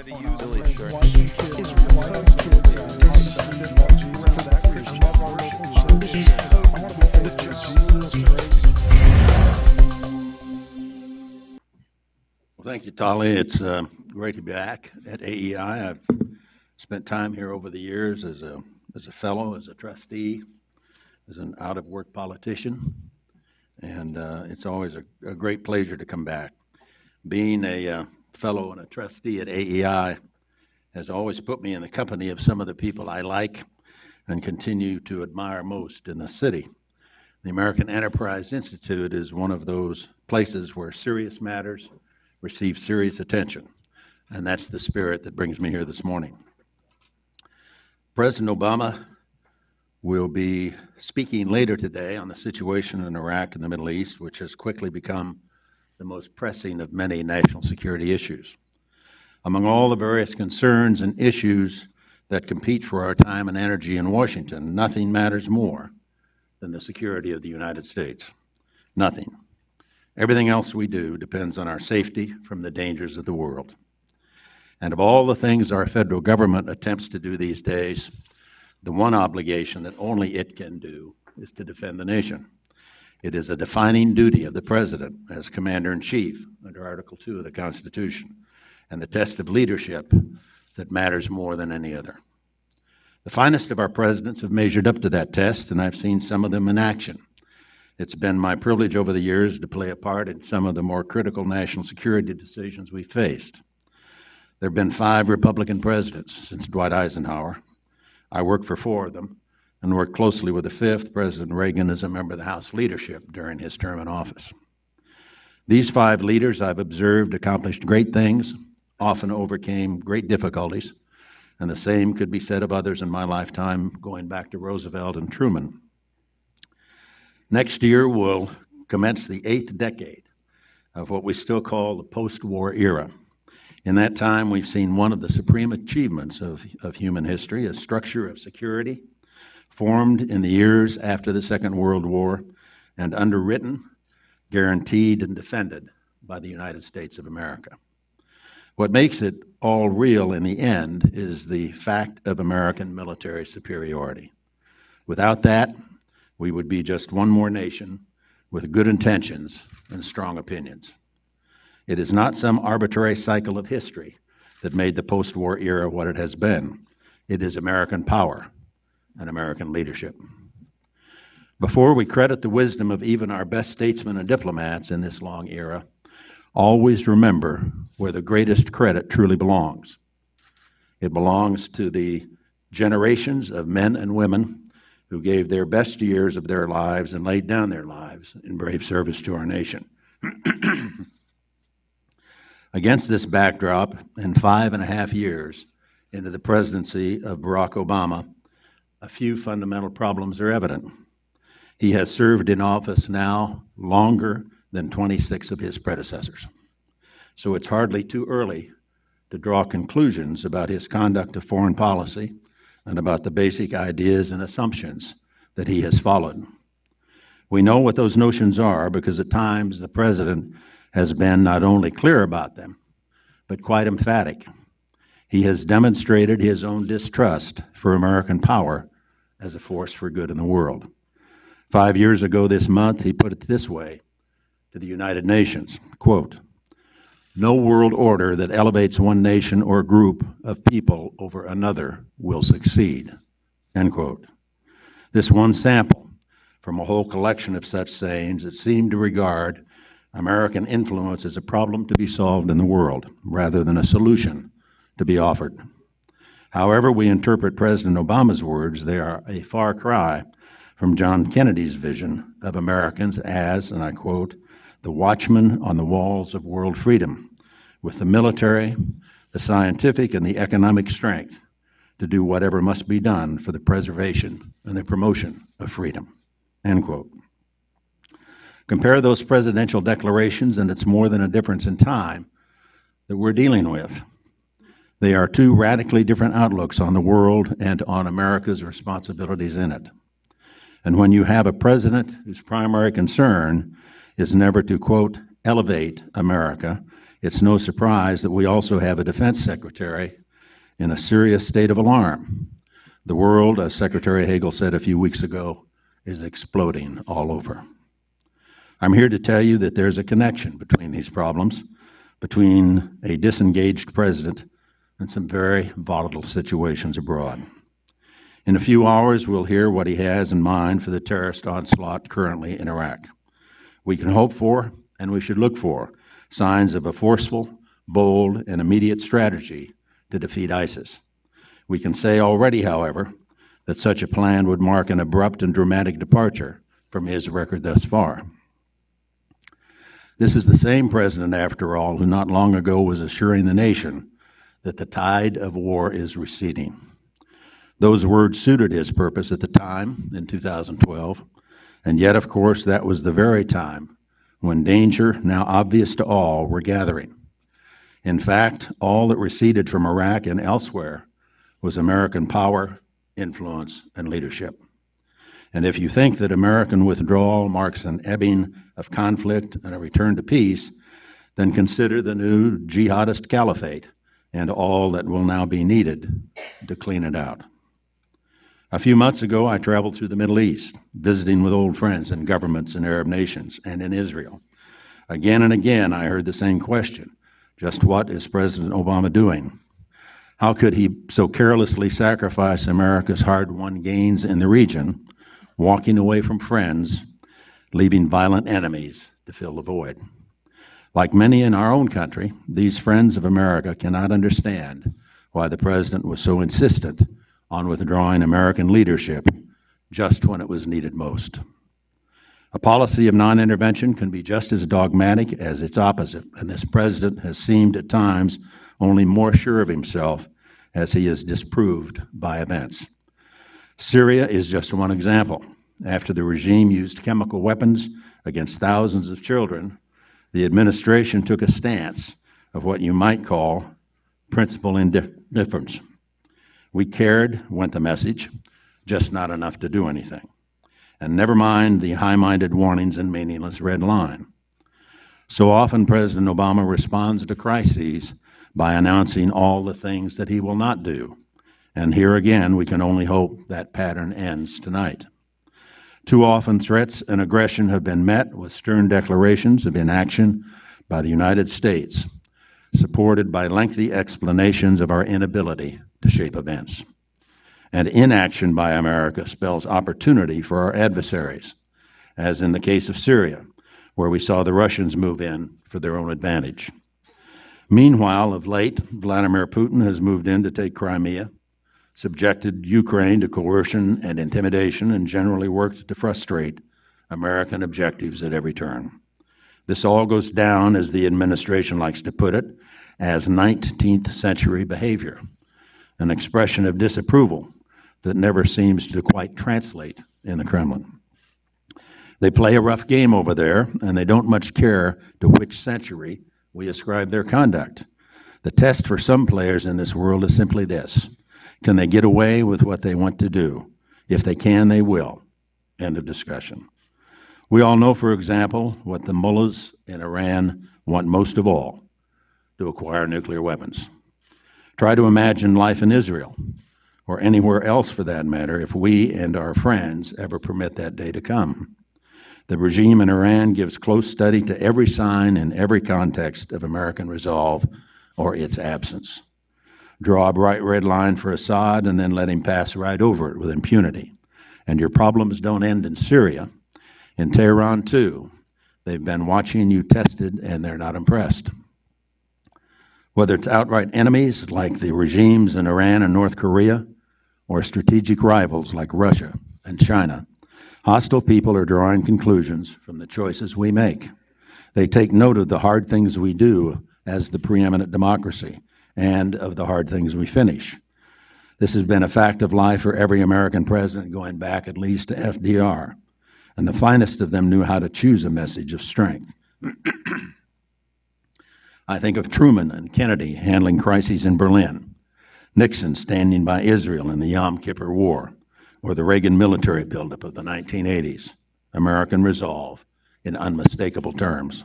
wanted to use Billy Short. Well, thank you, Tali. It's great to be back at AEI. I've spent time here over the years as a fellow, as a trustee, as an out-of-work politician, and it's always a great pleasure to come back. Being a fellow and a trustee at AEI has always put me in the company of some of the people I like and continue to admire most in the city. The American Enterprise Institute is one of those places where serious matters receive serious attention, and that's the spirit that brings me here this morning. President Obama will be speaking later today on the situation in Iraq and the Middle East, which has quickly become the most pressing of many national security issues. Among all the various concerns and issues that compete for our time and energy in Washington, nothing matters more than the security of the United States. Nothing. Everything else we do depends on our safety from the dangers of the world. And of all the things our federal government attempts to do these days, the one obligation that only it can do is to defend the nation. It is a defining duty of the President as Commander-in-Chief under Article 2 of the Constitution, and the test of leadership that matters more than any other. The finest of our presidents have measured up to that test, and I've seen some of them in action. It's been my privilege over the years to play a part in some of the more critical national security decisions we've faced. There have been 5 Republican presidents since Dwight Eisenhower. I worked for 4 of them and worked closely with the 5th, President Reagan, as a member of the House leadership during his term in office. These 5 leaders I've observed accomplished great things, often overcame great difficulties, and the same could be said of others in my lifetime, going back to Roosevelt and Truman. Next year will commence the 8th decade of what we still call the post-war era. In that time, we've seen one of the supreme achievements of human history, a structure of security formed in the years after the Second World War and underwritten, guaranteed, and defended by the United States of America. What makes it all real in the end is the fact of American military superiority. Without that, we would be just one more nation with good intentions and strong opinions. It is not some arbitrary cycle of history that made the post-war era what it has been. It is American power and American leadership. Before we credit the wisdom of even our best statesmen and diplomats in this long era, always remember where the greatest credit truly belongs. It belongs to the generations of men and women who gave their best years of their lives and laid down their lives in brave service to our nation. Against this backdrop, in 5.5 years into the presidency of Barack Obama, a few fundamental problems are evident. He has served in office now longer than 26 of his predecessors. So it's hardly too early to draw conclusions about his conduct of foreign policy and about the basic ideas and assumptions that he has followed. We know what those notions are because at times the President has been not only clear about them, but quite emphatic. He has demonstrated his own distrust for American power as a force for good in the world. 5 years ago this month, he put it this way to the United Nations, quote, "No world order that elevates one nation or group of people over another will succeed," end quote. This one sample from a whole collection of such sayings that seem to regard American influence as a problem to be solved in the world rather than a solution to be offered. However we interpret President Obama's words, they are a far cry from John Kennedy's vision of Americans as, and I quote, "the watchmen on the walls of world freedom, with the military, the scientific, and the economic strength to do whatever must be done for the preservation and the promotion of freedom," end quote. Compare those presidential declarations, and it's more than a difference in time that we're dealing with. They are 2 radically different outlooks on the world and on America's responsibilities in it. And when you have a president whose primary concern is never to, quote, elevate America it's no surprise that we also have a defense secretary in a serious state of alarm. The world, as Secretary Hagel said a few weeks ago, is exploding all over. I'm here to tell you that there's a connection between these problems, between a disengaged president and some very volatile situations abroad. In a few hours, we'll hear what he has in mind for the terrorist onslaught currently in Iraq. We can hope for, and we should look for, signs of a forceful, bold, and immediate strategy to defeat ISIS. We can say already, however, that such a plan would mark an abrupt and dramatic departure from his record thus far. This is the same president, after all, who not long ago was assuring the nation that the tide of war is receding. Those words suited his purpose at the time, in 2012, and yet, of course, that was the very time when danger, now obvious to all, were gathering. In fact, all that receded from Iraq and elsewhere was American power, influence, and leadership. And if you think that American withdrawal marks an ebbing of conflict and a return to peace, then consider the new jihadist caliphate and all that will now be needed to clean it out. A few months ago, I traveled through the Middle East, visiting with old friends and governments in Arab nations and in Israel. Again and again, I heard the same question: just what is President Obama doing? How could he so carelessly sacrifice America's hard-won gains in the region, walking away from friends, leaving violent enemies to fill the void? Like many in our own country, these friends of America cannot understand why the president was so insistent on withdrawing American leadership just when it was needed most. A policy of non-intervention can be just as dogmatic as its opposite, and this president has seemed at times only more sure of himself as he is disproved by events. Syria is just one example. After the regime used chemical weapons against thousands of children, the administration took a stance of what you might call principled indifference. We cared, went the message, just not enough to do anything. And never mind the high-minded warnings and meaningless red line. So often, President Obama responds to crises by announcing all the things that he will not do. And here again, we can only hope that pattern ends tonight. Too often, threats and aggression have been met with stern declarations of inaction by the United States, supported by lengthy explanations of our inability to shape events. And inaction by America spells opportunity for our adversaries, as in the case of Syria, where we saw the Russians move in for their own advantage. Meanwhile, of late, Vladimir Putin has moved in to take Crimea, subjected Ukraine to coercion and intimidation, and generally worked to frustrate American objectives at every turn. This all goes down, as the administration likes to put it, as 19th century behavior, an expression of disapproval that never seems to quite translate in the Kremlin. They play a rough game over there, and they don't much care to which century we ascribe their conduct. The test for some players in this world is simply this: can they get away with what they want to do? If they can, they will. End of discussion. We all know, for example, what the mullahs in Iran want most of all: to acquire nuclear weapons. Try to imagine life in Israel, or anywhere else for that matter, if we and our friends ever permit that day to come. The regime in Iran gives close study to every sign and every context of American resolve or its absence. Draw a bright red line for Assad and then let him pass right over it with impunity. And your problems don't end in Syria. In Tehran, too, they've been watching you tested, and they're not impressed. Whether it's outright enemies like the regimes in Iran and North Korea, or strategic rivals like Russia and China, hostile people are drawing conclusions from the choices we make. They take note of the hard things we do as the preeminent democracy, and of the hard things we finish. This has been a fact of life for every American president going back at least to FDR, and the finest of them knew how to choose a message of strength. I think of Truman and Kennedy handling crises in Berlin, Nixon standing by Israel in the Yom Kippur War, or the Reagan military buildup of the 1980s, American resolve in unmistakable terms.